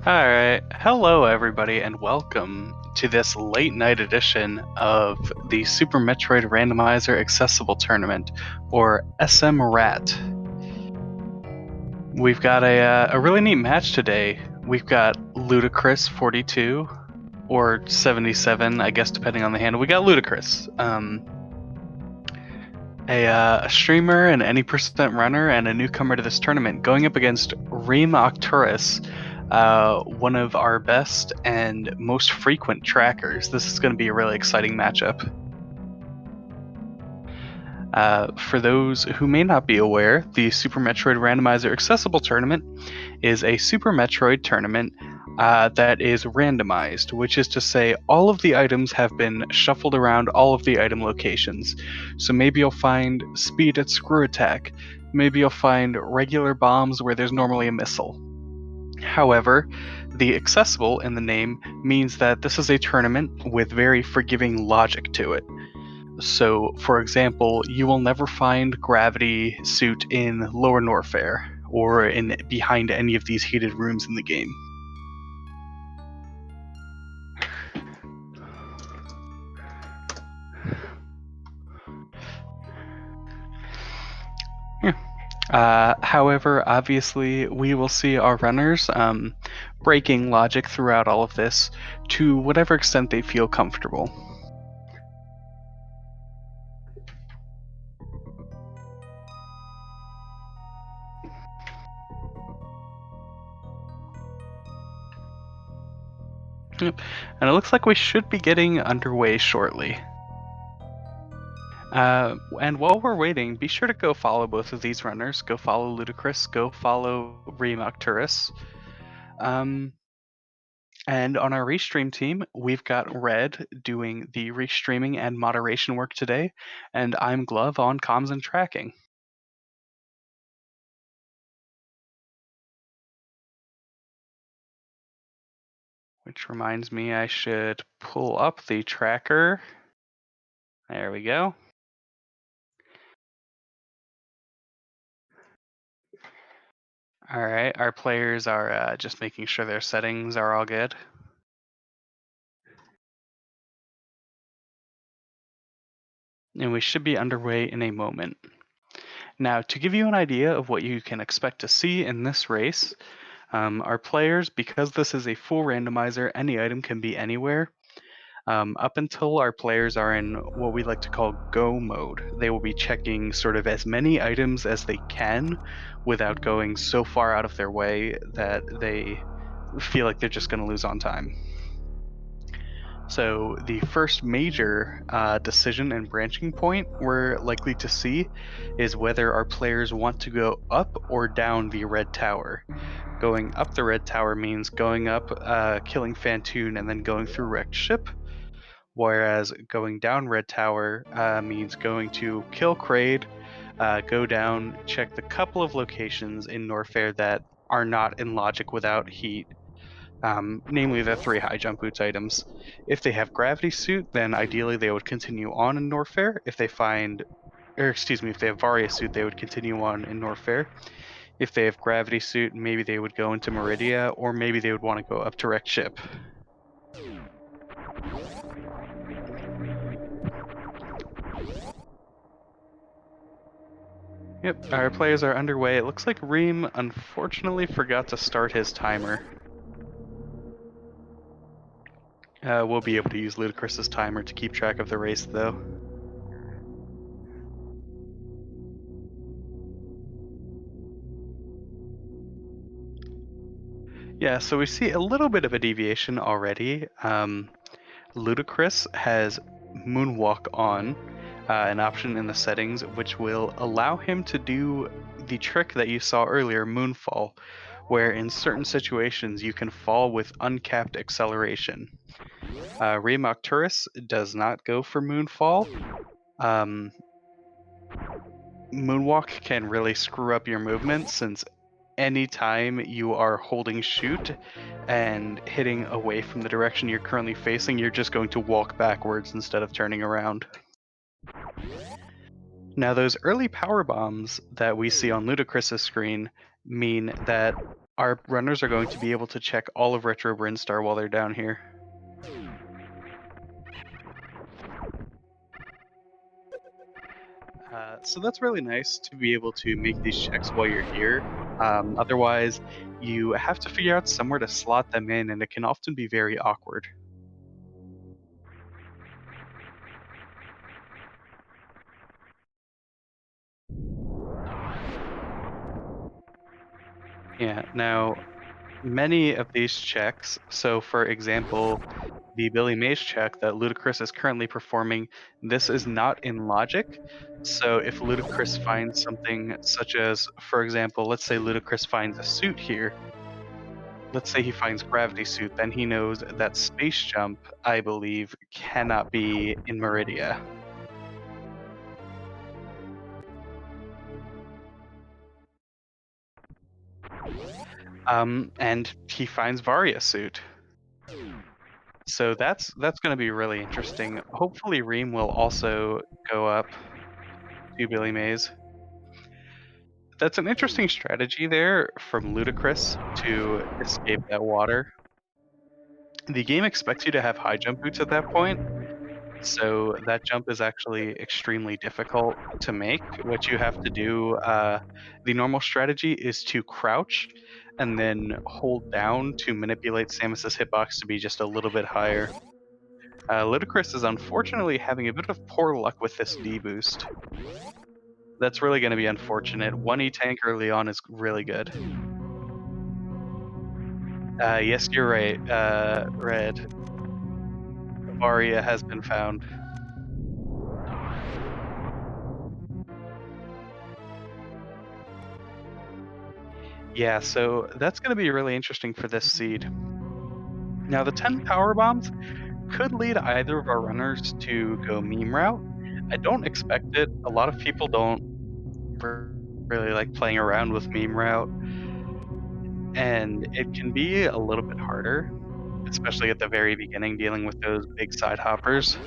Alright, hello everybody, and welcome to this late night edition of the Super Metroid Randomizer Accessible Tournament, or SMRAT. We've got a really neat match today. We've got LudaChris 42, or 77, I guess, depending on the handle. We got LudaChris, a streamer, an any percent runner, and a newcomer to this tournament, going up against Rheem Octuris, one of our best and most frequent trackers. This is going to be a really exciting matchup. For those who may not be aware, the Super Metroid Randomizer Accessible Tournament is a Super Metroid tournament that is randomized, which is to say all of the items have been shuffled around all of the item locations. So maybe you'll find speed at screw attack, maybe you'll find regular bombs where there's normally a missile. However, the accessible in the name means that this is a tournament with very forgiving logic to it. So, for example, you will never find gravity suit in Lower Norfair or in behind any of these heated rooms in the game. However, obviously, we will see our runners breaking logic throughout all of this to whatever extent they feel comfortable. Yep. And it looks like we should be getting underway shortly. And while we're waiting, be sure to go follow both of these runners. Go follow LudaChris. Go follow Rheem Octuris. And on our restream team, we've got Red doing the restreaming and moderation work today, and I'm Glove on comms and tracking. Which reminds me, I should pull up the tracker. There we go. All right, our players are just making sure their settings are all good. And we should be underway in a moment. Now, to give you an idea of what you can expect to see in this race, our players, because this is a full randomizer, any item can be anywhere. Up until our players are in what we like to call go mode, they will be checking sort of as many items as they can without going so far out of their way that they feel like they're just going to lose on time. So the first major decision and branching point we're likely to see is whether our players want to go up or down the red tower. Going up the red tower means going up, killing Fantoon, and then going through wrecked ship. Whereas going down red tower means going to kill Kraid, go down, check the couple of locations in Norfair that are not in logic without heat, namely the 3 high jump boots items. If they have gravity suit, then ideally they would continue on in Norfair. If they if they have Varia suit, they would continue on in Norfair. If they have gravity suit, maybe they would go into Meridia, or maybe they would want to go up to wrecked ship. Yep, our players are underway. It looks like Rheem unfortunately forgot to start his timer. We'll be able to use LudaChris's timer to keep track of the race, though. Yeah, so we see a little bit of a deviation already. LudaChris has Moonwalk on, an option in the settings which will allow him to do the trick that you saw earlier, Moonfall, where in certain situations you can fall with uncapped acceleration. Rheem Octuris does not go for Moonfall. Moonwalk can really screw up your movement since anytime you are holding shoot and hitting away from the direction you're currently facing, you're just going to walk backwards instead of turning around. Now, those early power bombs that we see on LudaChris's screen mean that Our runners are going to be able to check all of Retro Brinstar while they're down here. So that's really nice to be able to make these checks while you're here. Otherwise, you have to figure out somewhere to slot them in, and it can often be very awkward. Yeah, now many of these checks, so for example, the Billy Mays check that LudaChris is currently performing, this is not in logic. So if LudaChris finds something such as, for example, let's say LudaChris finds a suit here, let's say he finds gravity suit, then he knows that space jump, I believe, cannot be in Meridia. And he finds Varia suit. So that's going to be really interesting. Hopefully, Rheem will also go up to Billy Mays. That's an interesting strategy there from LudaChris to escape that water. The game expects you to have high jump boots at that point, so that jump is actually extremely difficult to make. What you have to do, the normal strategy is to crouch and then hold down to manipulate Samus's hitbox to be just a little bit higher. Ludacris is unfortunately having a bit of poor luck with this D boost. That's really going to be unfortunate. 1E tank early on is really good. Yes, you're right, Red. Varia has been found. Yeah, so that's going to be really interesting for this seed. Now, the 10 power bombs could lead either of our runners to go meme route. I don't expect it. A lot of people don't really like playing around with meme route, and it can be a little bit harder, especially at the very beginning, dealing with those big side hoppers.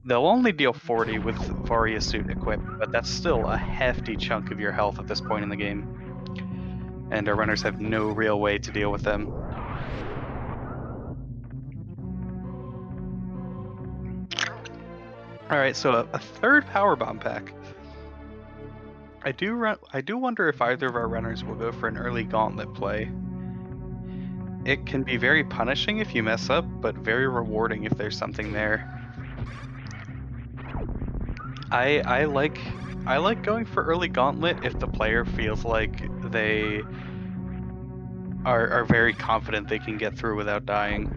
They'll only deal 40 with Varia suit equipped, but that's still a hefty chunk of your health at this point in the game. And our runners have no real way to deal with them. Alright, so a third power bomb pack. I do wonder if either of our runners will go for an early gauntlet play. It can be very punishing if you mess up, but very rewarding if there's something there. I like going for early gauntlet if the player feels like they are very confident they can get through without dying.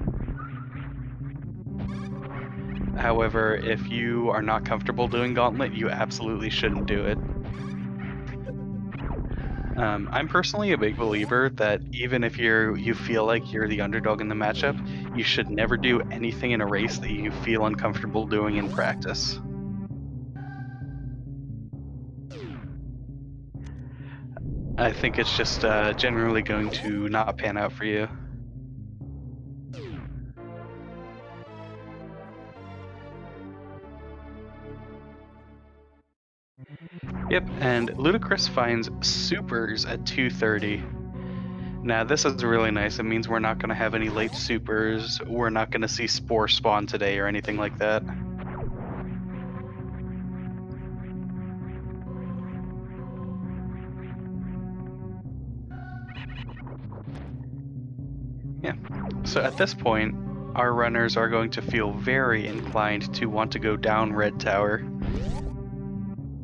However, if you are not comfortable doing gauntlet, you absolutely shouldn't do it. I'm personally a big believer that even if you feel like you're the underdog in the matchup, you should never do anything in a race that you feel uncomfortable doing in practice. I think it's just generally going to not pan out for you. Yep, and LudaChris finds supers at 230. Now this is really nice. It means we're not going to have any late supers. We're not going to see Spore spawn today or anything like that. Yeah. So at this point, our runners are going to feel very inclined to want to go down Red Tower.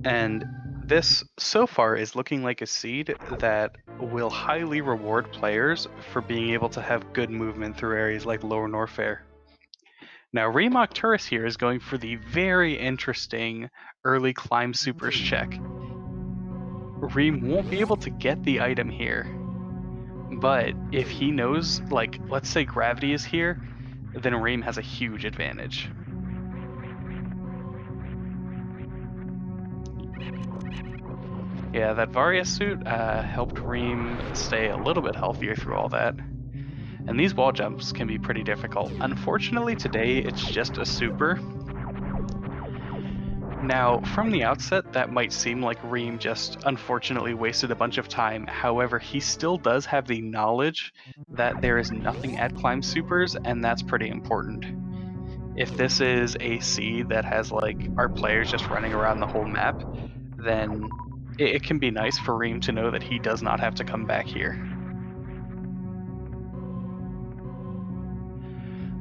And this, so far, is looking like a seed that will highly reward players for being able to have good movement through areas like Lower Norfair. Now, Rheem Octuris here is going for the very interesting early climb supers check. Rheem won't be able to get the item here, but if he knows, like, let's say gravity is here, then Rheem has a huge advantage. Yeah, that Varia suit helped Rheem stay a little bit healthier through all that. And these wall jumps can be pretty difficult. Unfortunately, today it's just a super. Now, from the outset, that might seem like Rheem just unfortunately wasted a bunch of time. However, he still does have the knowledge that there is nothing at climb supers, and that's pretty important. If this is a seed that has like our players just running around the whole map, then it can be nice for Rheem to know that he does not have to come back here.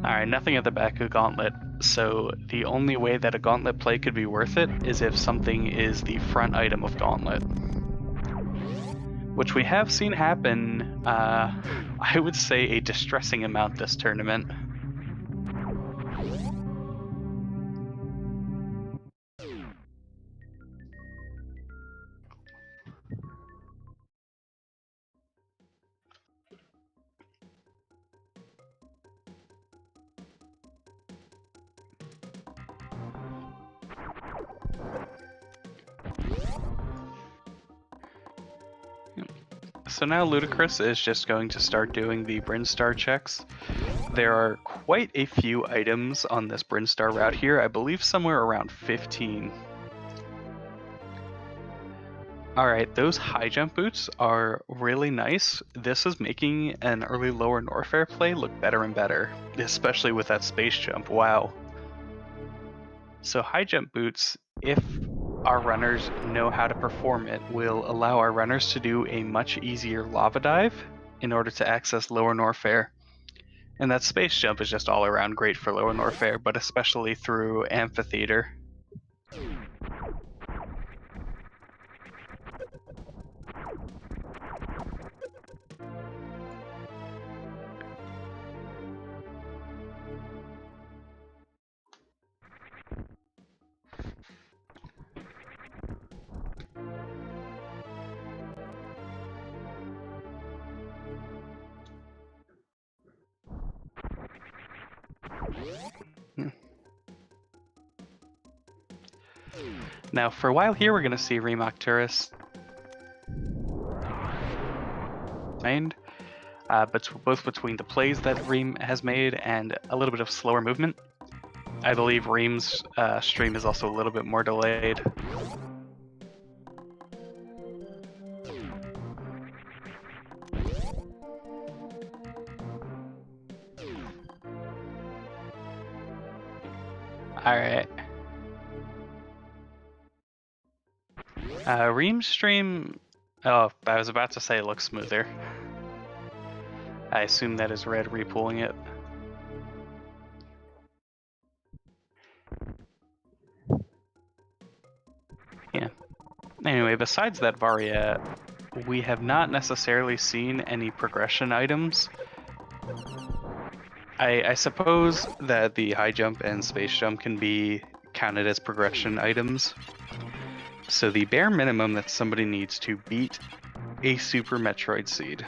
Alright, nothing at the back of Gauntlet, so the only way that a Gauntlet play could be worth it is if something is the front item of Gauntlet. Which we have seen happen, I would say a distressing amount this tournament. So now LudaChris is just going to start doing the Brinstar checks. There are quite a few items on this Brinstar route here, I believe somewhere around 15. Alright, those high jump boots are really nice. This is making an early lower Norfair play look better and better, especially with that space jump, wow. So high jump boots, if our runners know how to perform it, will allow our runners to do a much easier lava dive in order to access lower Norfair. And that space jump is just all around great for lower Norfair, but especially through Amphitheater. Now, for a while here, we're going to see Rheem Octuris. But both between the plays that Rheem has made and a little bit of slower movement. I believe Rheem's stream is also a little bit more delayed. Alright. Rheem's stream... Oh, I was about to say it looks smoother. I assume that is Red repooling it. Yeah. Anyway, besides that Varia, we have not necessarily seen any progression items. I suppose that the high jump and space jump can be counted as progression items. So the bare minimum that somebody needs to beat a Super Metroid Seed.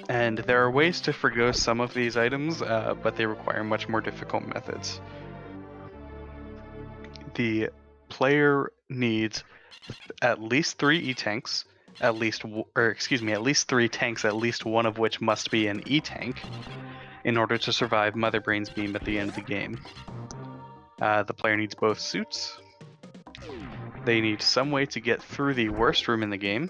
And there are ways to forgo some of these items, but they require much more difficult methods. The player needs at least 3 E-tanks, at least 3 tanks, at least one of which must be an E-tank, in order to survive Mother Brain's beam at the end of the game. The player needs both suits. They need some way to get through the worst room in the game.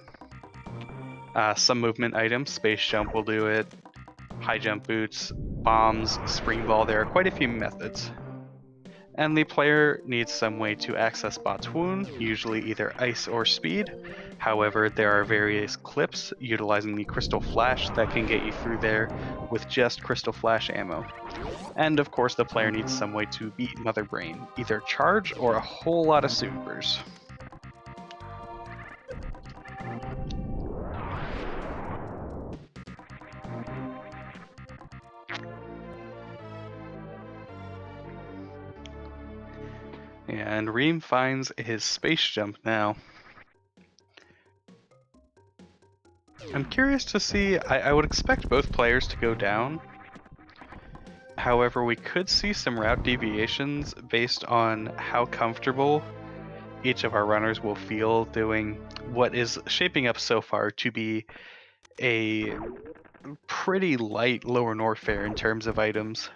Some movement items, space jump will do it, high jump boots, bombs, spring ball, there are quite a few methods. And the player needs some way to access Bot's Wound, usually either ice or speed. However, there are various clips utilizing the Crystal Flash that can get you through there with just Crystal Flash ammo. And of course, the player needs some way to beat Mother Brain, either charge or a whole lot of supers. And Rheem finds his space jump now. I'm curious to see, I would expect both players to go down. However, we could see some route deviations based on how comfortable each of our runners will feel doing what is shaping up so far to be a pretty light lower Norfair in terms of items.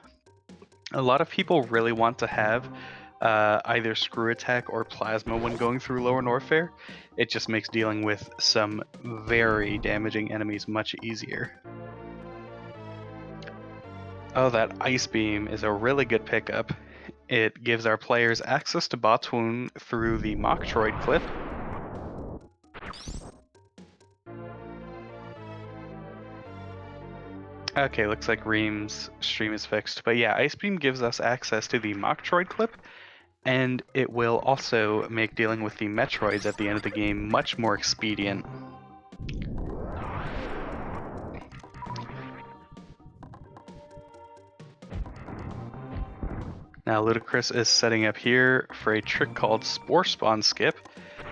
A lot of people really want to have either screw attack or plasma when going through Lower Norfair. It just makes dealing with some very damaging enemies much easier. Oh, that Ice Beam is a really good pickup. It gives our players access to Botwoon through the Octuris clip. Okay, looks like Rheem's stream is fixed. But yeah, Ice Beam gives us access to the Octuris clip, and it will also make dealing with the Metroids at the end of the game much more expedient. Now LudaChris is setting up here for a trick called Spore Spawn Skip,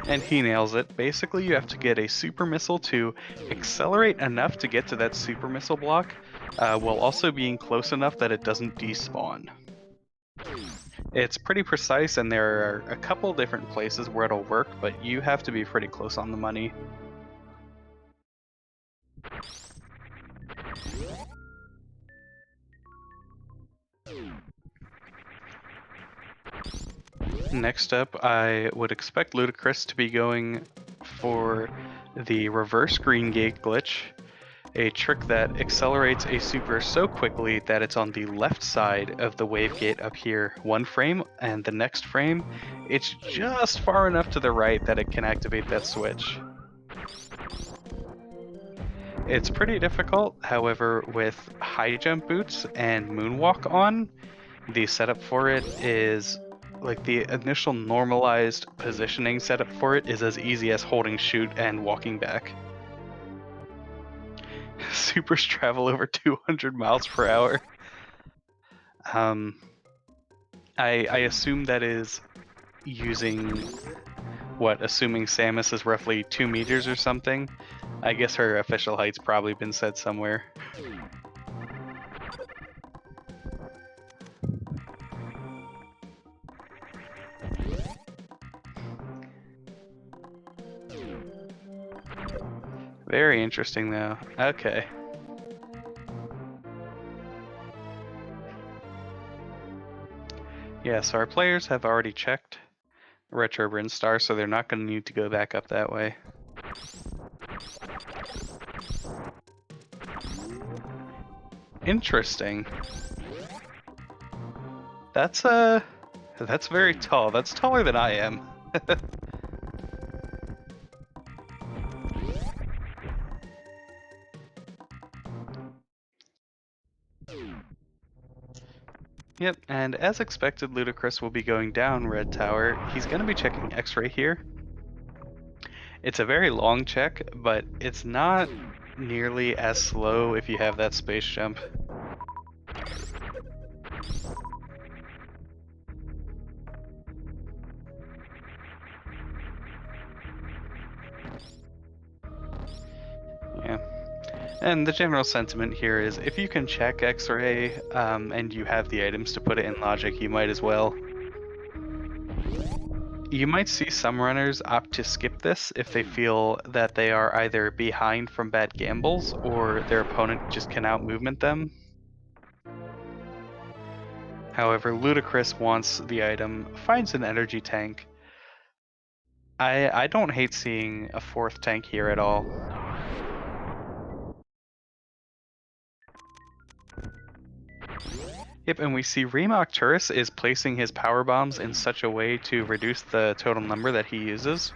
and he nails it. Basically, you have to get a super missile to accelerate enough to get to that super missile block, while also being close enough that it doesn't despawn. It's pretty precise, and there are a couple different places where it'll work, but you have to be pretty close on the money. Next up, I would expect LudaChris to be going for the reverse green gate glitch, a trick that accelerates a super so quickly that it's on the left side of the wave gate up here one frame, and the next frame, it's just far enough to the right that it can activate that switch. It's pretty difficult, however, with high jump boots and moonwalk on, the setup for it is like the initial normalized positioning setup for it is as easy as holding shoot and walking back. Supers travel over 200 miles per hour. I assume that is using what, assuming Samus is roughly 2 meters or something. I guess her official height's probably been set somewhere. Very interesting though. Okay. Yeah, so our players have already checked Retro Bryn Star, so they're not going to need to go back up that way. Interesting. That's very tall. That's taller than I am. Yep, and as expected, LudaChris will be going down Red Tower. He's going to be checking X-Ray here. It's a very long check, but it's not nearly as slow if you have that space jump. Yeah. And the general sentiment here is if you can check X-Ray and you have the items to put it in logic, you might as well. You might see some runners opt to skip this if they feel that they are either behind from bad gambles or their opponent just can out-movement them. However, LudaChris wants the item, finds an energy tank. I don't hate seeing a fourth tank here at all. Yep, and we see Rheem Octuris is placing his power bombs in such a way to reduce the total number that he uses.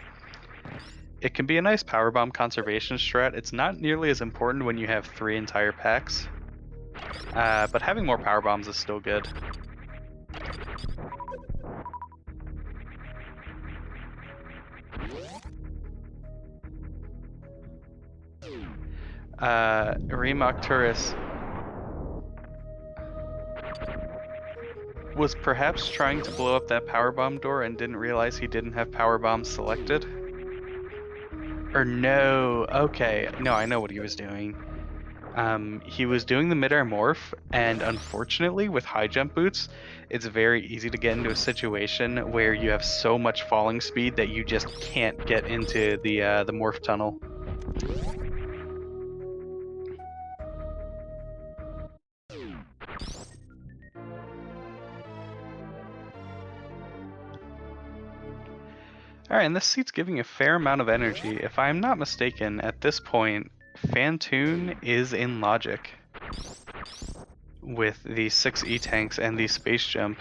It can be a nice power bomb conservation strat. It's not nearly as important when you have 3 entire packs, but having more power bombs is still good. Rheem Octuris was perhaps trying to blow up that power bomb door and didn't realize he didn't have power bombs selected. Or no, okay, no, I know what he was doing. He was doing the mid-air morph, and unfortunately with high jump boots, it's very easy to get into a situation where you have so much falling speed that you just can't get into the morph tunnel. Alright, and this seat's giving a fair amount of energy. If I'm not mistaken, at this point, Fantoon is in logic with the 6 E-tanks and the space jump.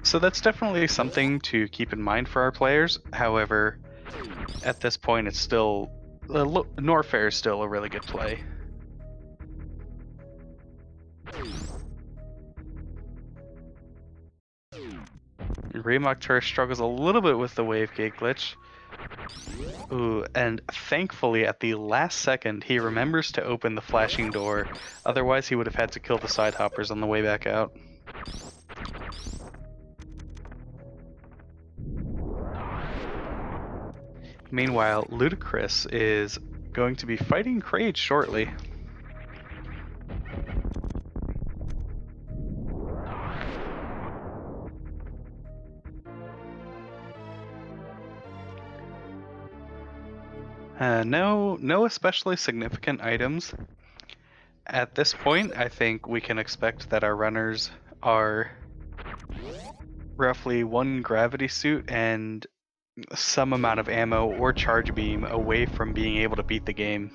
So that's definitely something to keep in mind for our players. However, at this point, it's still Norfair is still a really good play. Rheem Octuris struggles a little bit with the wave gate glitch. Ooh, and thankfully at the last second he remembers to open the flashing door, otherwise he would have had to kill the side hoppers on the way back out. Meanwhile, LudaChris is going to be fighting Kraid shortly. No especially significant items. At this point, I think we can expect that our runners are roughly 1 gravity suit and some amount of ammo or charge beam away from being able to beat the game.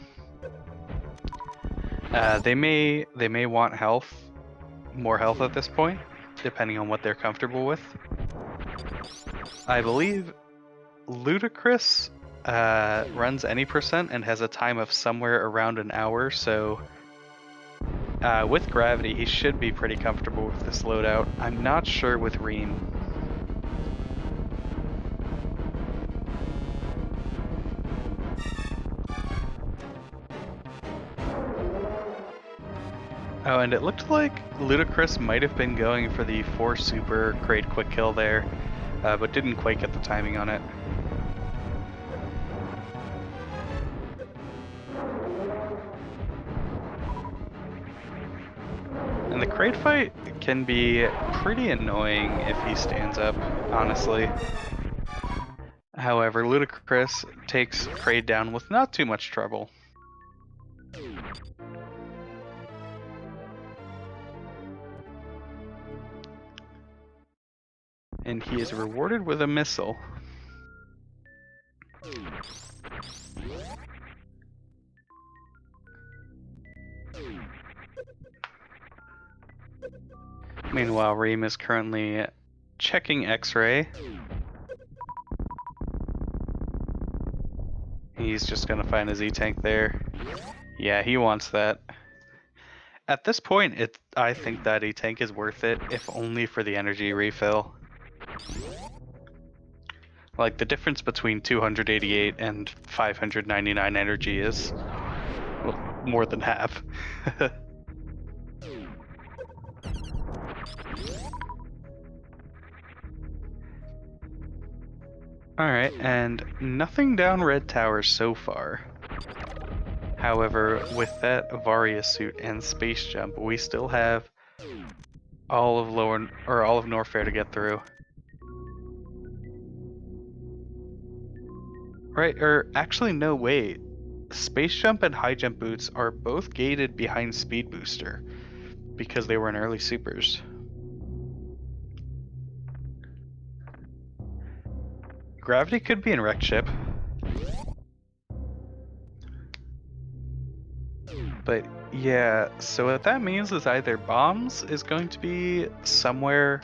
They may want more health at this point, depending on what they're comfortable with. I believe LudaChris runs any percent and has a time of somewhere around an hour, so with gravity he should be pretty comfortable with this loadout. I'm not sure with Rheem. Oh, and it looked like LudaChris might have been going for the 4 super Kraid quick kill there, but didn't quite get the timing on it. And the Kraid fight can be pretty annoying if he stands up, honestly. However, LudaChris takes Kraid down with not too much trouble. And he is rewarded with a missile. Meanwhile, Rheem is currently checking X-ray. He's just gonna find his E-tank there. Yeah, he wants that. At this point, I think that E-tank is worth it, if only for the energy refill. Like, the difference between 288 and 599 energy is, well, more than half. Alright, and nothing down red tower so far. However, with that Varia suit and space jump, we still have all of Norfair to get through. Right, or actually no, wait. Space jump and high jump boots are both gated behind speed booster because they were in early supers. Gravity could be in wreck ship. But yeah, so what that means is either bombs is going to be somewhere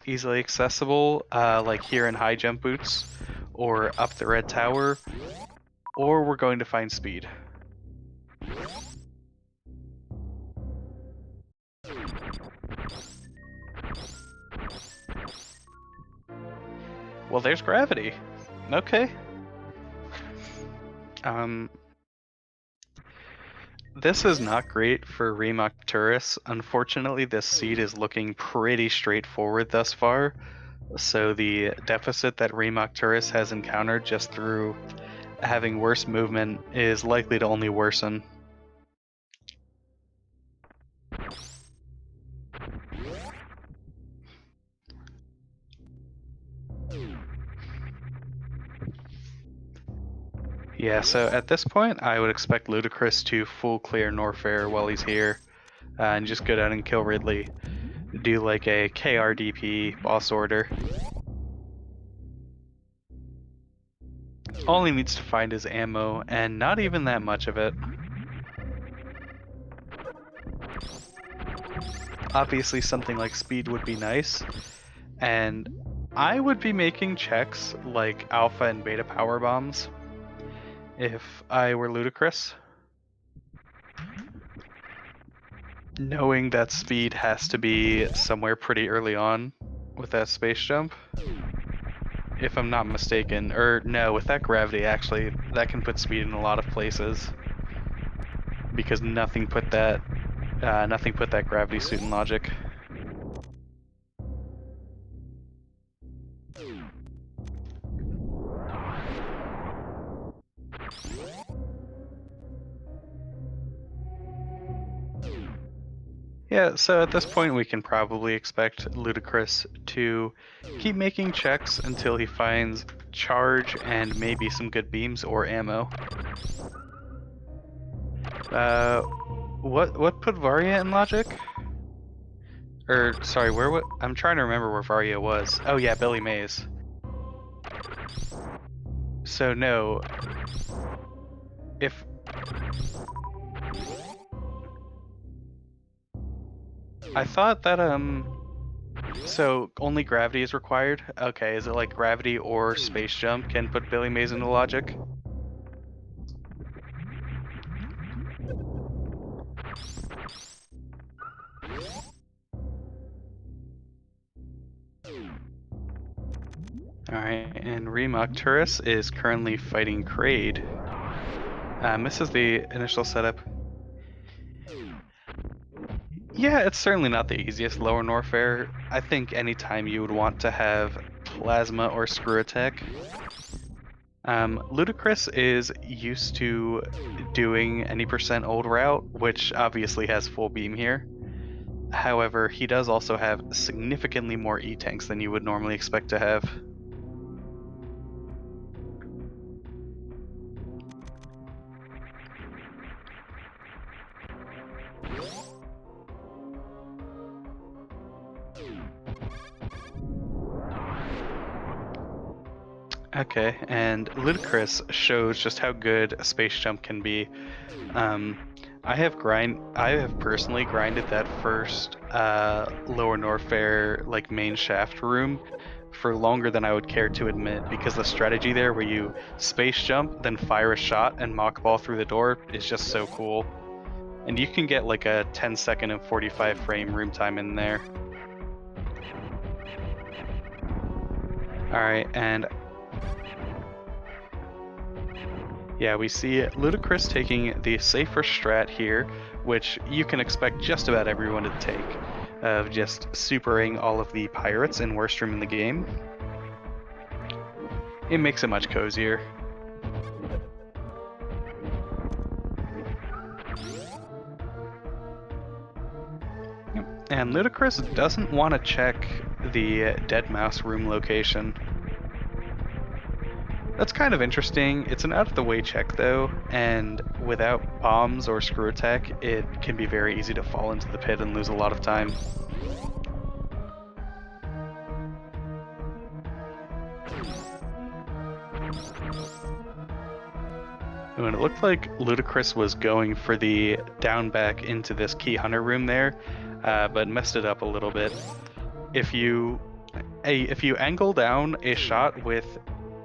easily accessible, like here in high jump boots, or up the red tower, or we're going to find speed. Well, there's gravity. Okay. This is not great for Rheem Octuris. Unfortunately, this seed is looking pretty straightforward thus far, so the deficit that Rheem Octuris has encountered just through having worse movement is likely to only worsen. Yeah, so at this point, I would expect LudaChris to full clear Norfair while he's here, and just go down and kill Ridley. Do like a KRDP boss order. All he needs to find is ammo, and not even that much of it. Obviously something like speed would be nice, and I would be making checks like alpha and beta power bombs if I were LudaChris. Knowing that speed has to be somewhere pretty early on with that space jump. If I'm not mistaken, or no, with that gravity actually, that can put speed in a lot of places. Because nothing put that gravity suit in logic. Yeah, so at this point we can probably expect LudaChris to keep making checks until he finds charge and maybe some good beams or ammo. What put Varia in logic? Or sorry, I'm trying to remember where Varia was. Oh yeah, Billy Mays. So no, if I thought that so only gravity is required? Okay, is it like gravity or space jump can put Billy Mays into logic? Alright, and Rheem Octuris is currently fighting Kraid. Misses the initial setup. Yeah, it's certainly not the easiest lower Norfair. I think anytime you would want to have plasma or screw attack. LudaChris is used to doing any percent old route, which obviously has full beam here. However, he does also have significantly more E-tanks than you would normally expect to have. Okay, and LudaChris shows just how good a space jump can be. I have personally grinded that first lower Norfair like main shaft room for longer than I would care to admit, because the strategy there where you space jump, then fire a shot and mock ball through the door is just so cool. And you can get like a 10-second and 45 frame room time in there. Alright, and yeah, we see LudaChris taking the safer strat here, which you can expect just about everyone to take, of just supering all of the pirates in worst room in the game. It makes it much cozier. And LudaChris doesn't want to check the dead mouse room location. That's kind of interesting. It's an out-of-the-way check, though, and without bombs or screw attack, it can be very easy to fall into the pit and lose a lot of time. And it looked like LudaChris was going for the down back into this key hunter room there, but messed it up a little bit. If you angle down a shot with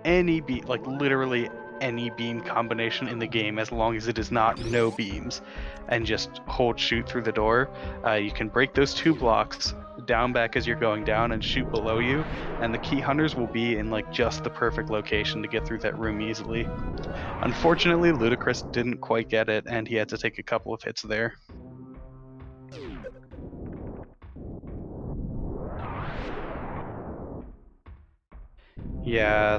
any beam, like literally any beam combination in the game, as long as it is not no beams, and just hold shoot through the door, you can break those two blocks down back as you're going down and shoot below you, and the key hunters will be in like just the perfect location to get through that room easily. Unfortunately, LudaChris didn't quite get it, and he had to take a couple of hits there. Yeah,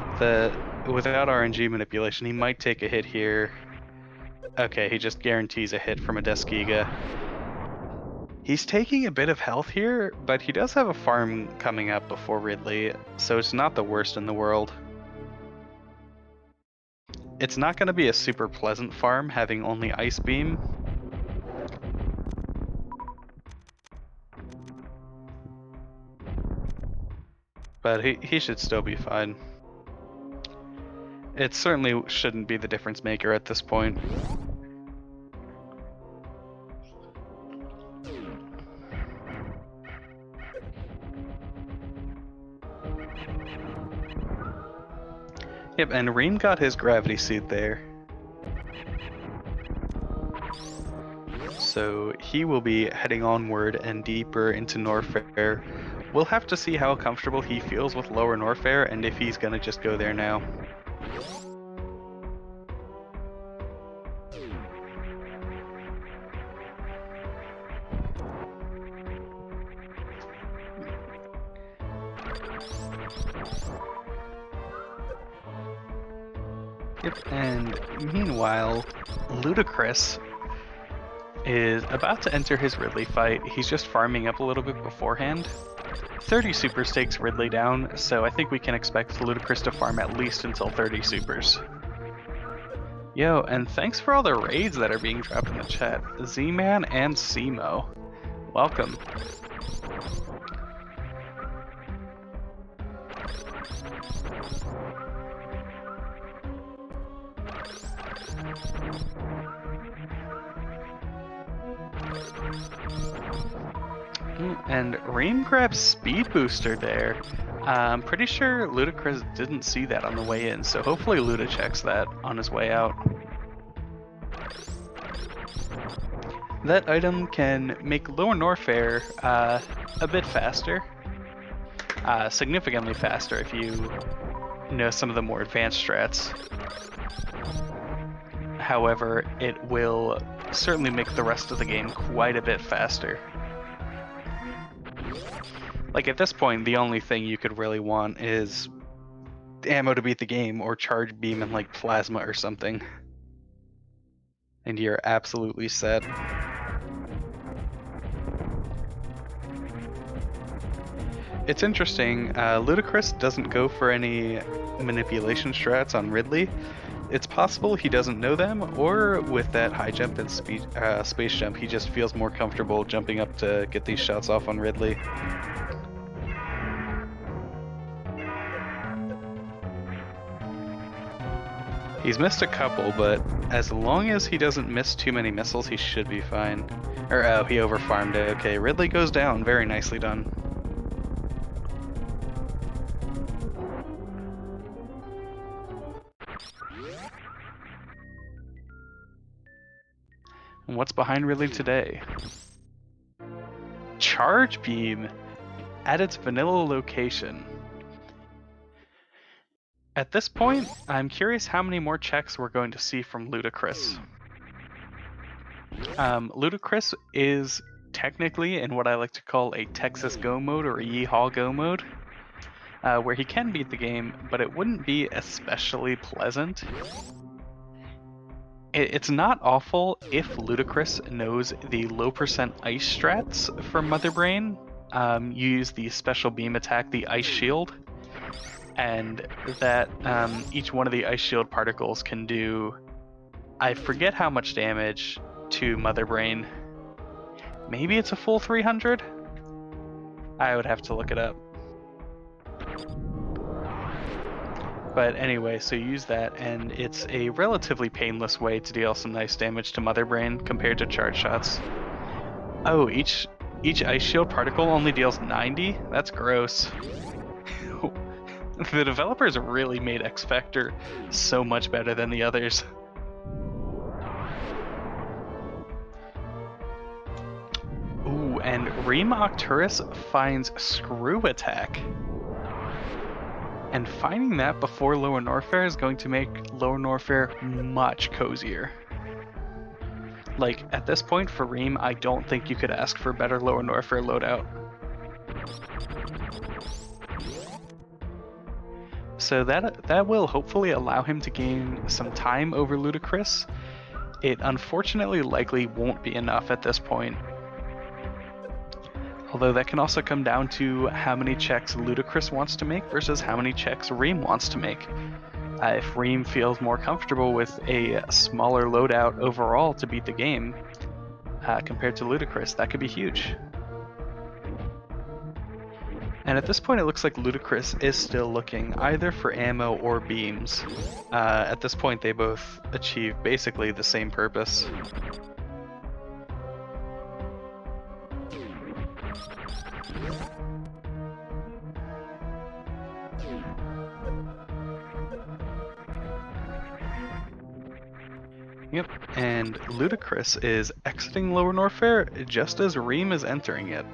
without RNG manipulation, he might take a hit here. Okay, he just guarantees a hit from a Deskiga. He's taking a bit of health here, but he does have a farm coming up before Ridley, so it's not the worst in the world. It's not going to be a super pleasant farm having only Ice Beam. But he should still be fine. It certainly shouldn't be the difference maker at this point. Yep, and Rheem got his gravity seed there. So he will be heading onward and deeper into Norfair. We'll have to see how comfortable he feels with lower Norfair and if he's gonna just go there now. Yep, and meanwhile, LudaChris is about to enter his Ridley fight. He's just farming up a little bit beforehand. 30 supers takes Ridley down, so I think we can expect LudaChris to farm at least until 30 supers. Yo, and thanks for all the raids that are being dropped in the chat. Z-Man and Simo. Welcome. And Rheem grabs Speed Booster there. I'm pretty sure LudaChris didn't see that on the way in, so hopefully Luda checks that on his way out. That item can make lower Norfair a bit faster. Significantly faster if you know some of the more advanced strats. However, it will certainly make the rest of the game quite a bit faster. Like at this point, the only thing you could really want is ammo to beat the game or charge beam and like plasma or something. And you're absolutely set. It's interesting, LudaChris doesn't go for any manipulation strats on Ridley. It's possible he doesn't know them, or with that high jump and space jump, he just feels more comfortable jumping up to get these shots off on Ridley. He's missed a couple, but as long as he doesn't miss too many missiles, he should be fine. Or, oh, he overfarmed it. Okay, Ridley goes down. Very nicely done. And what's behind Ridley today? Charge Beam at its vanilla location. At this point, I'm curious how many more checks we're going to see from LudaChris. LudaChris is technically in what I like to call a Texas Go mode or a Yeehaw Go mode, where he can beat the game, but it wouldn't be especially pleasant. It's not awful if LudaChris knows the low percent ice strats from Mother Brain. You use the special beam attack, the Ice Shield, and that each one of the Ice Shield particles can do, I forget how much damage to Mother Brain. Maybe it's a full 300? I would have to look it up. But anyway, so use that, and it's a relatively painless way to deal some nice damage to Mother Brain compared to charge shots. Oh, each Ice Shield particle only deals 90? That's gross. The developers really made X-Factor so much better than the others. Ooh, and Rheem Octuris finds Screw Attack. And finding that before lower Norfair is going to make lower Norfair much cozier. Like, at this point for Rheem, I don't think you could ask for a better lower Norfair loadout. So that will hopefully allow him to gain some time over LudaChris. It unfortunately likely won't be enough at this point. Although that can also come down to how many checks LudaChris wants to make versus how many checks Rheem wants to make. If Rheem feels more comfortable with a smaller loadout overall to beat the game compared to LudaChris, that could be huge. And And at this point, it looks like LudaChris is still looking either for ammo or beams. At this point, they both achieve basically the same purpose. Yep, and LudaChris is exiting Lower Norfair just as Rheem is entering it.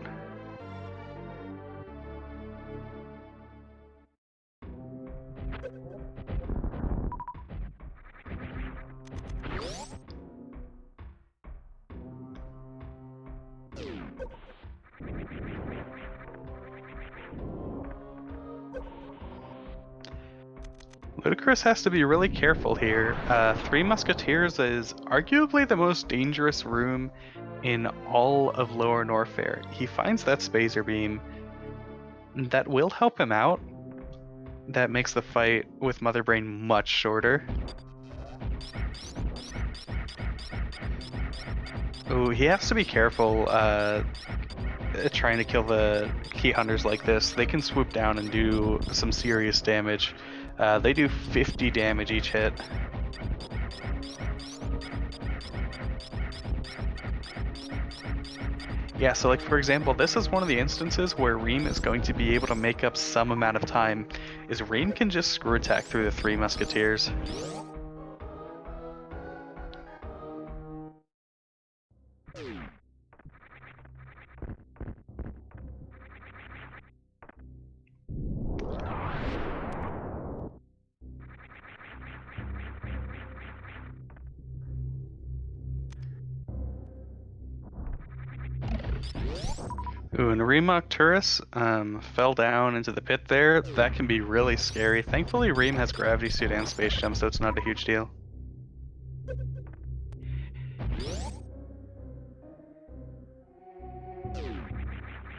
LudaChris has to be really careful here. Three Musketeers is arguably the most dangerous room in all of Lower Norfair. He finds that Spacer Beam that will help him out. That makes the fight with Mother Brain much shorter. Ooh, he has to be careful trying to kill the Key Hunters like this. They can swoop down and do some serious damage. They do 50 damage each hit. Yeah, so like for example, this is one of the instances where Rheem is going to be able to make up some amount of time, is Rheem can just screw attack through the Three Musketeers. Ooh, and Rheem Octuris fell down into the pit there. That can be really scary. Thankfully, Rheem has gravity suit and space jump, so it's not a huge deal.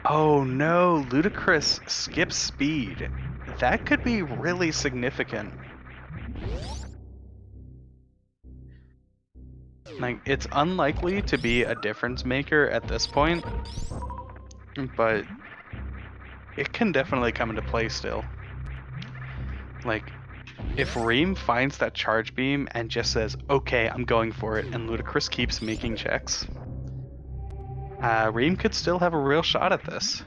Oh no, LudaChris skips speed. That could be really significant. Like, it's unlikely to be a difference maker at this point, but it can definitely come into play still. Like, if Rheem finds that charge beam and just says, okay, I'm going for it, and LudaChris keeps making checks, Rheem could still have a real shot at this.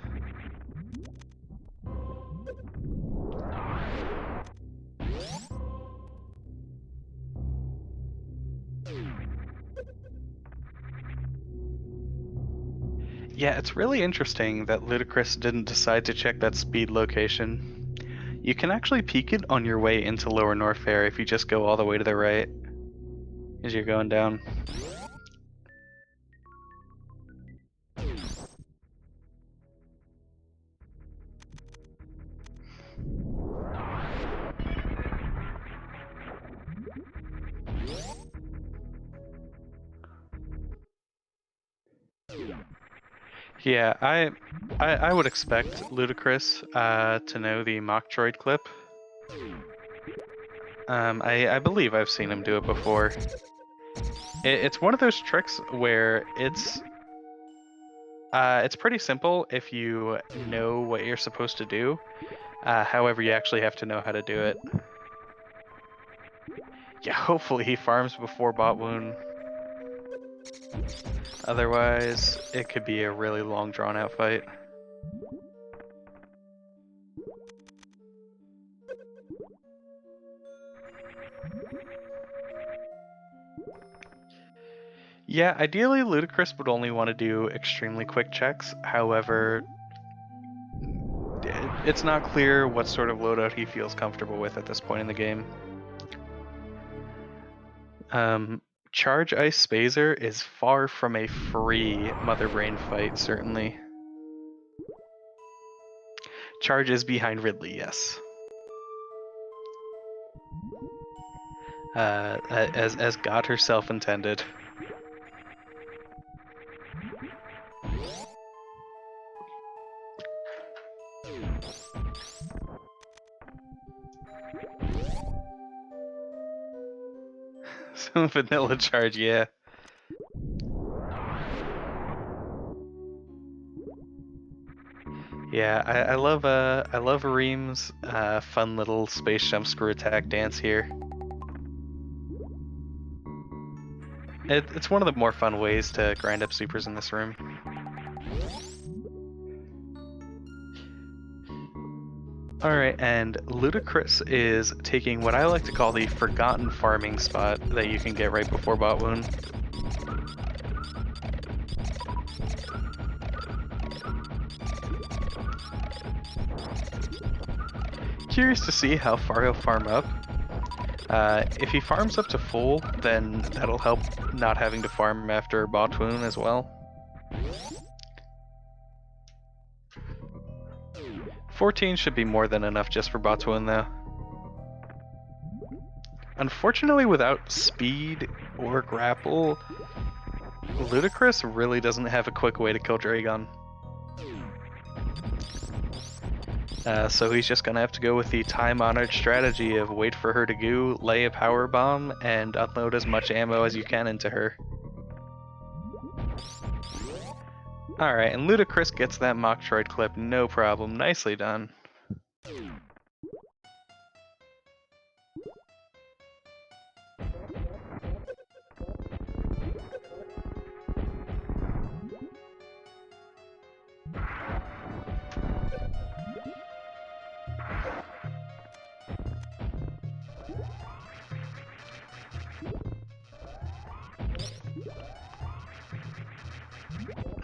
Yeah, it's really interesting that LudaChris didn't decide to check that speed location. You can actually peek it on your way into Lower Norfair if you just go all the way to the right as you're going down. Yeah, I would expect LudaChris to know the mock droid clip. I believe I've seen him do it before. It's one of those tricks where it's pretty simple if you know what you're supposed to do. However, you actually have to know how to do it. Yeah, hopefully he farms before bot wound. Otherwise, it could be a really long drawn out fight. Yeah, ideally LudaChris would only want to do extremely quick checks. However, it's not clear what sort of loadout he feels comfortable with at this point in the game. Charge Ice Spazer is far from a free Mother Brain fight, certainly. Charge is behind Ridley, yes. As God herself intended. Some vanilla charge, yeah. Yeah, I love Rheem's fun little space jump screw attack dance here. It's one of the more fun ways to grind up supers in this room. Alright, and LudaChris is taking what I like to call the forgotten farming spot that you can get right before bot wound. Curious to see how far he'll farm up. If he farms up to full, then that'll help not having to farm after bot wound as well. 14 should be more than enough just for bot wound though. Unfortunately, without speed or grapple, LudaChris really doesn't have a quick way to kill Dragon. So he's just gonna have to go with the time-honored strategy of wait for her to goo, lay a power bomb, and unload as much ammo as you can into her. Alright, and LudaChris gets that mock droid clip, no problem. Nicely done.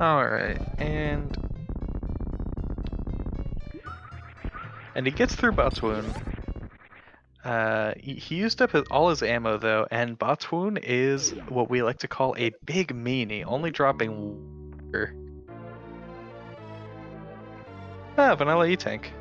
Alright, and he gets through bot's wound. He used up all his ammo though, and bot's wound is what we like to call a big meanie, only dropping water. Ah, vanilla E-tank.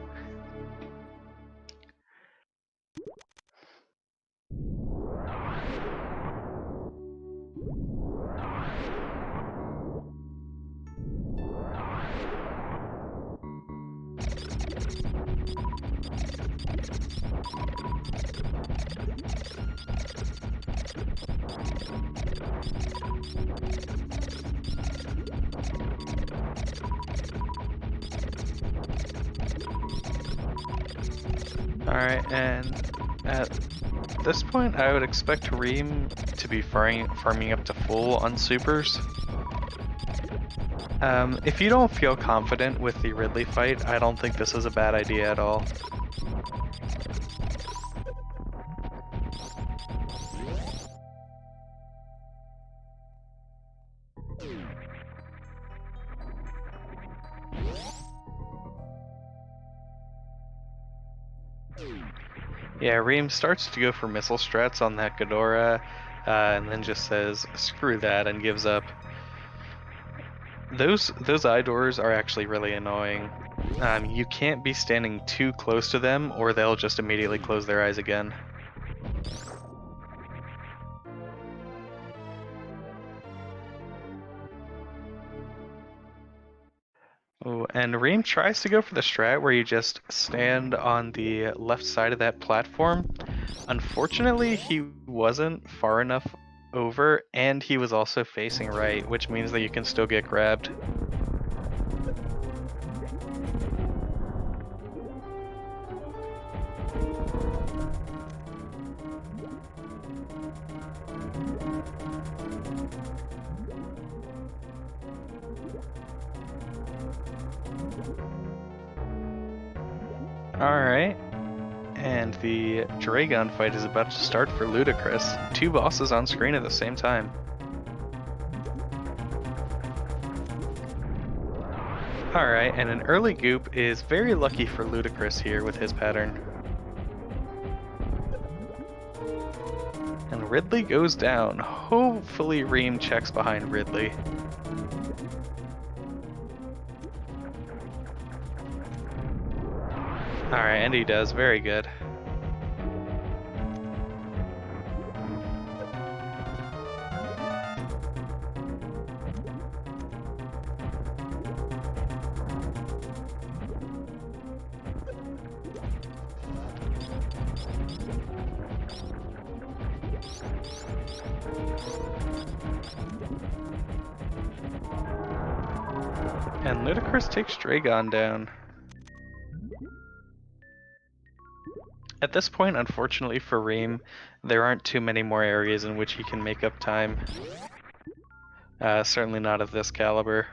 Alright, and at this point I would expect Rheem to be farming up to full on supers. If you don't feel confident with the Ridley fight, I don't think this is a bad idea at all. Yeah, Rheem starts to go for missile strats on that Ghidorah, and then just says, screw that, and gives up. Those eye doors are actually really annoying. You can't be standing too close to them, or they'll just immediately close their eyes again. Oh, and Rheem tries to go for the strat where you just stand on the left side of that platform. Unfortunately, he wasn't far enough over, and he was also facing right, which means that you can still get grabbed. Alright, and the Dragon fight is about to start for LudaChris. Two bosses on screen at the same time. Alright, and an early goop is very lucky for LudaChris here with his pattern. And Ridley goes down. Hopefully Rheem checks behind Ridley. Alright, and he does. Very good. And LudaChris takes Dragon down. At this point, unfortunately for Rheem, there aren't too many more areas in which he can make up time. Certainly not of this caliber.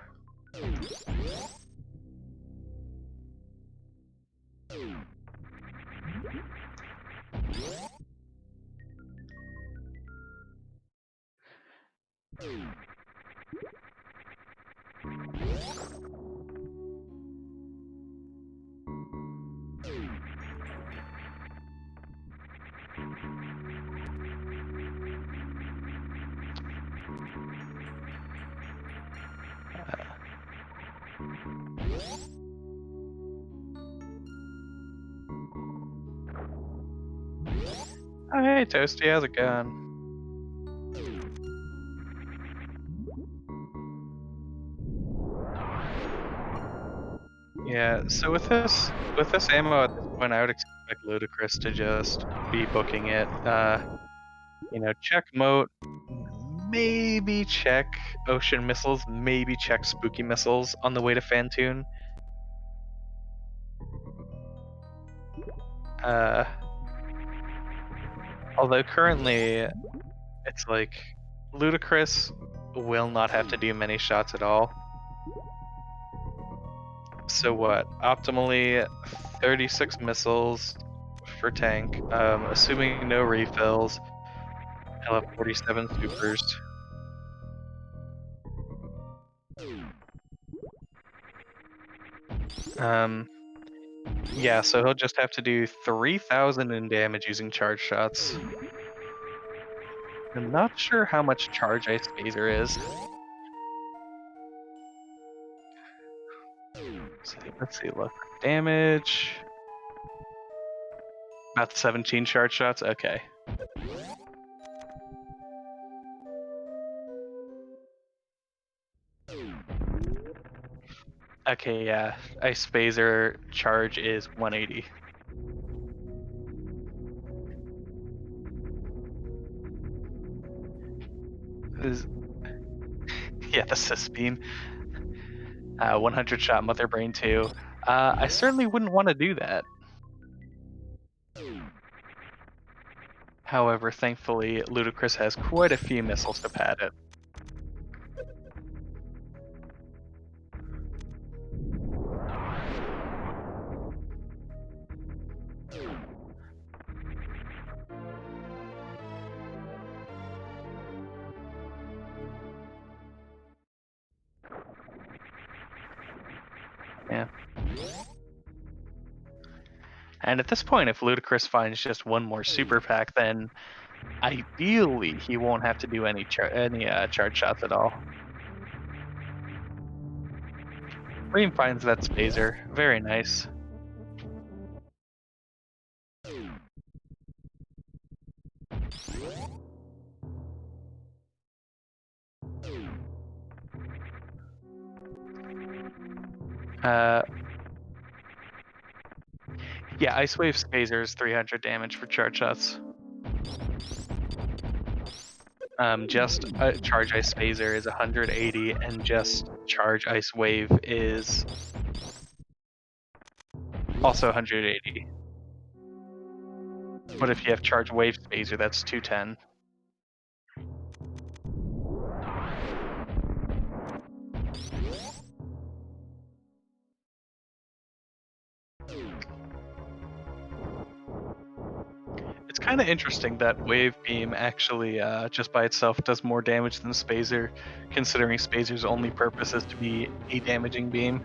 Oh, hey, Toasty, how's it going? Yeah, so with this ammo at this point, I would expect LudaChris to just be booking it. Check moat, maybe check ocean missiles, maybe check spooky missiles on the way to Fantoon. Although currently, it's like LudaChris will not have to do many shots at all. So what? Optimally, 36 missiles for tank. Assuming no refills, he'll have 47 supers. Yeah, so he'll just have to do 3,000 in damage using charge shots. I'm not sure how much charge Ice Phaser is. Let's see, look. Damage. About 17 charge shots? Okay. Okay, yeah. Ice Phaser charge is 180. Yeah, the Cis Beam. 100 shot Mother Brain 2. I certainly wouldn't want to do that. However, thankfully, LudaChris has quite a few missiles to pad it. Yeah. And at this point, if LudaChris finds just one more super pack, then ideally he won't have to do any charge shots at all. Rheem finds that Phaser. Very nice. Yeah, Ice Wave's Phaser is 300 damage for charge shots. Just Charge Ice Phaser is 180, and just Charge Ice Wave is also 180. But if you have Charge Wave Phaser, that's 210. It's kind of interesting that Wave Beam actually, just by itself, does more damage than Spazer, considering Spazer's only purpose is to be a damaging beam.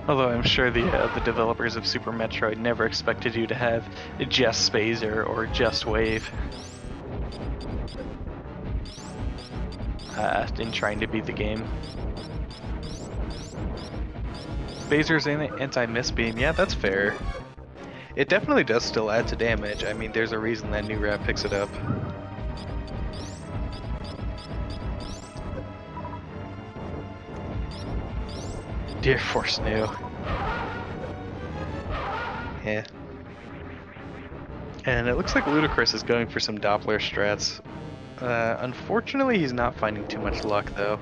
Although I'm sure the developers of Super Metroid never expected you to have just Spazer or just Wave in trying to beat the game. Spazer's anti-miss beam, yeah, that's fair. It definitely does still add to damage. I mean, there's a reason that new rap picks it up. Dear Force New. Yeah. And it looks like LudaChris is going for some Doppler strats. Unfortunately, he's not finding too much luck, though.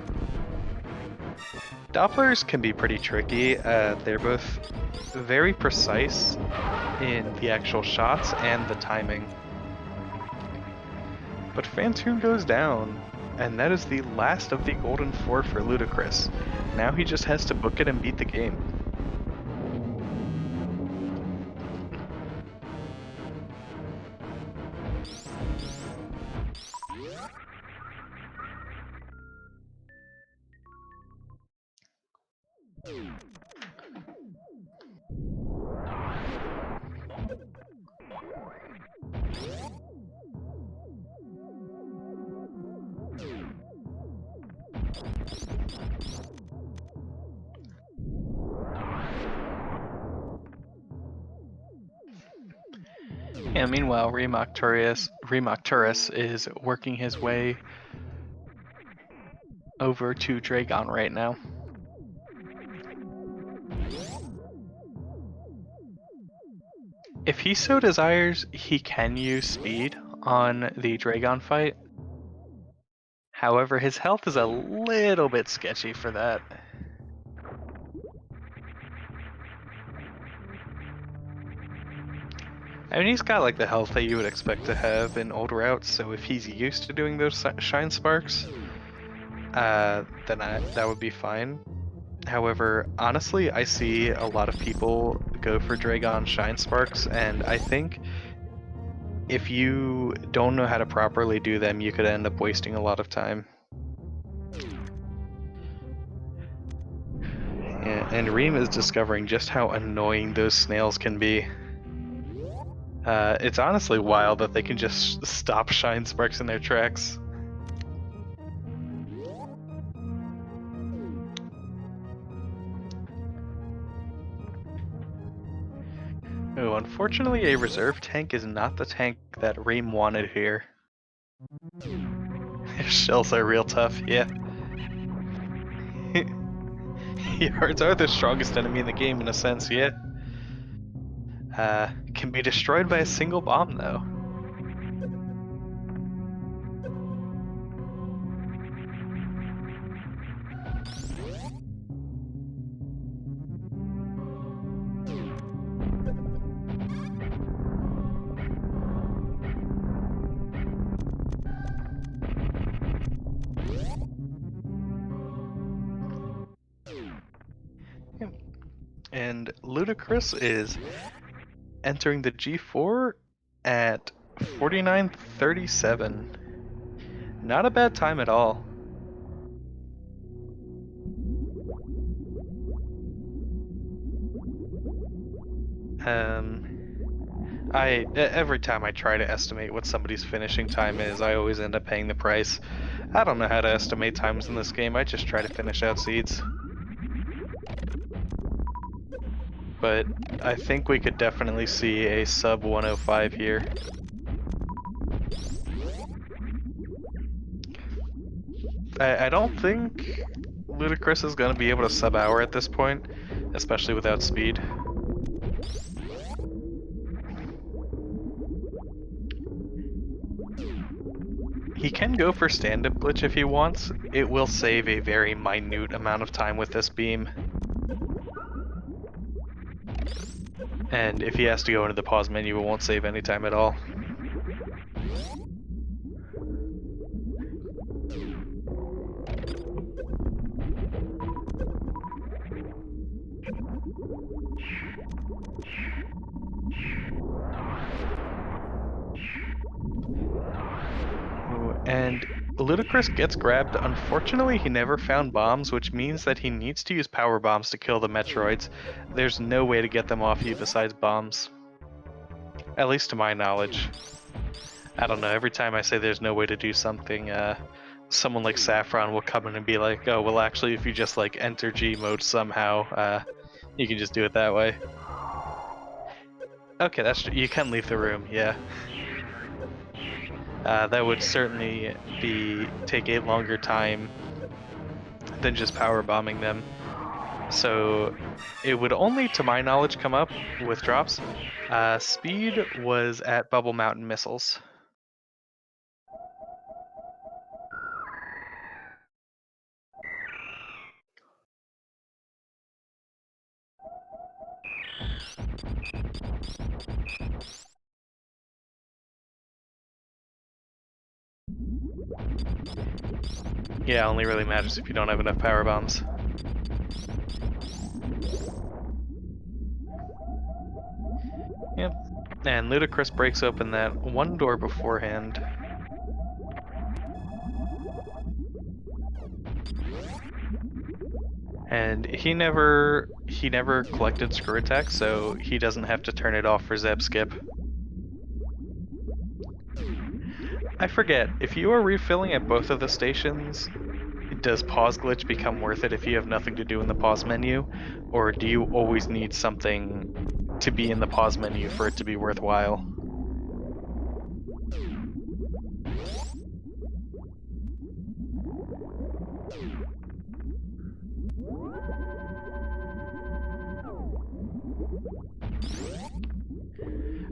Dopplers can be pretty tricky. They're both very precise in the actual shots and the timing. But Phantoon goes down, and that is the last of the Golden Four for LudaChris. Now he just has to book it and beat the game. Yeah, meanwhile, Rheem Octuris is working his way over to Dragon right now. If he so desires, he can use speed on the Dragon fight. However, his health is a little bit sketchy for that. I mean, he's got like the health that you would expect to have in old routes, so if he's used to doing those shine sparks, then that would be fine. However, honestly, I see a lot of people go for Dragon shine sparks, and I think if you don't know how to properly do them, you could end up wasting a lot of time. Yeah, and Rheem is discovering just how annoying those snails can be. It's honestly wild that they can just stop shine sparks in their tracks. Oh, unfortunately, a reserve tank is not the tank that Rheem wanted here. Shells are real tough, yeah. Yards are the strongest enemy in the game in a sense, yeah. Can be destroyed by a single bomb, though. And LudaChris is entering the G4 at 49.37. Not a bad time at all. Every time I try to estimate what somebody's finishing time is, I always end up paying the price. I don't know how to estimate times in this game, I just try to finish out seeds. But I think we could definitely see a sub 105 here. I don't think LudaChris is going to be able to sub hour at this point, especially without speed. He can go for stand-up glitch if he wants. It will save a very minute amount of time with this beam. And if he has to go into the pause menu, it won't save any time at all. And LudaChris gets grabbed. Unfortunately, he never found bombs, which means that he needs to use power bombs to kill the Metroids. There's no way to get them off you besides bombs. At least to my knowledge. I don't know, every time I say there's no way to do something, someone like Saffron will come in and be like, oh, well actually if you just like enter G mode somehow, you can just do it that way. Okay, you can leave the room, yeah. That would certainly take a longer time than just power bombing them. So it would only, to my knowledge, come up with drops. Speed was at Bubble Mountain Missiles. Yeah, only really matters if you don't have enough power bombs. Yep. And LudaChris breaks open that one door beforehand. And he never collected screw attack, so he doesn't have to turn it off for Zeb Skip. I forget, if you are refilling at both of the stations, does pause glitch become worth it if you have nothing to do in the pause menu? Or do you always need something to be in the pause menu for it to be worthwhile?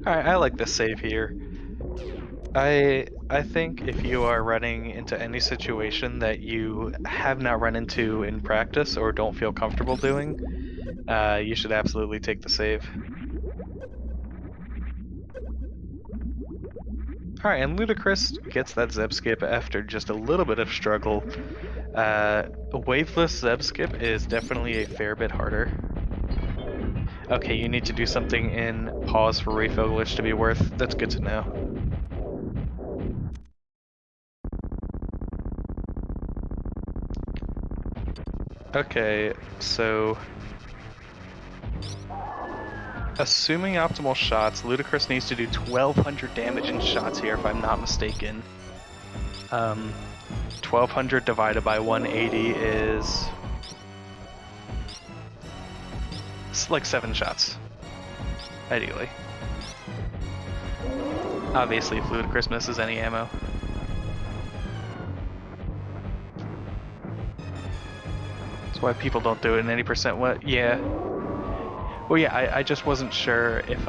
Alright, I like this save here. I think if you are running into any situation that you have not run into in practice or don't feel comfortable doing, you should absolutely take the save. Alright, and LudaChris gets that Zeb Skip after just a little bit of struggle. Waveless Zeb Skip is definitely a fair bit harder. Okay, you need to do something in pause for refill glitch to be worth. That's good to know. Okay, so assuming optimal shots, LudaChris needs to do 1200 damage in shots here, if I'm not mistaken. 1200 divided by 180 is... it's like 7 shots, ideally. Obviously, if LudaChris misses any ammo. That's why people don't do it in any percent what? Yeah. Well, yeah, I just wasn't sure if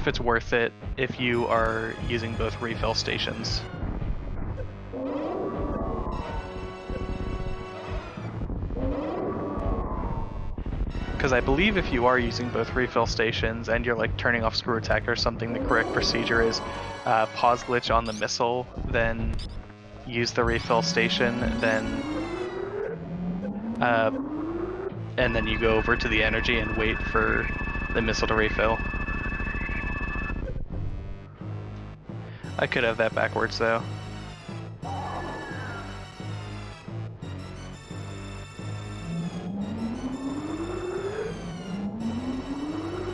it's worth it if you are using both refill stations. Because I believe if you are using both refill stations and you're like turning off screw attack or something, the correct procedure is pause glitch on the missile, then use the refill station, and then you go over to the energy and wait for the missile to refill. I could have that backwards though.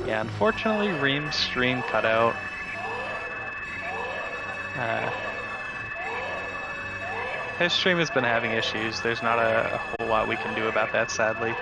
Yeah, unfortunately Rheem's stream cut out. His stream has been having issues. There's not a whole lot we can do about that, sadly.